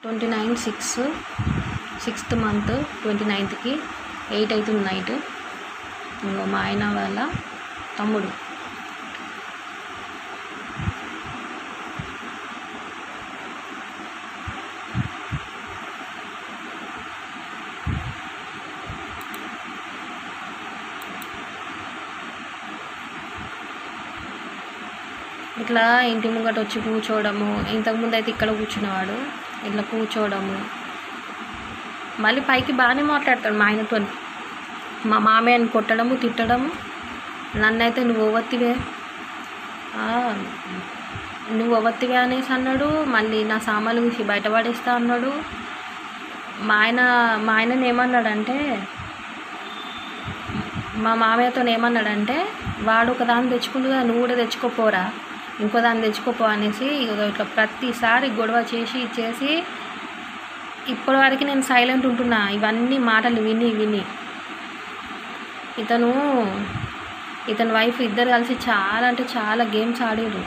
29/6 6th month 29కి 8 అవుతుంది night. ఇంకో మా ఆయన వాళ్ళ తమ్ముడు ఇట్లా ఇంటి ముంగట వచ్చి కూర్చోవడము. ఇంతకుముందు అయితే ఇక్కడ కూర్చునేవాడు, ఇట్లా కూర్చోవడము. మళ్ళీ పైకి బాగానే మాట్లాడతాడు మా ఆయనతో. మా మామయ్యని కొట్టడము, తిట్టడము. నన్నైతే నువ్వు ఒవ్వత్తివే అనేసి అన్నాడు. మళ్ళీ నా సామాన్లు తీసి బయటపడేస్తా అన్నాడు. మా ఆయనని ఏమన్నాడంటే, మా మామయ్యతో ఏమన్నాడంటే, వాడు ఒక దాన్ని తెచ్చుకుంది కదా, నువ్వు కూడా తెచ్చుకోపోరా, ఇంకో దాన్ని తెచ్చుకోపో అనేసి ఇట్లా ప్రతిసారి గొడవ చేసి ఇప్పటి వరకు నేను సైలెంట్ ఉంటున్నా, ఇవన్నీ మాటలు విని. ఇతని వైఫ్ ఇద్దరు కలిసి చాలా అంటే చాలా గేమ్స్ ఆడారు.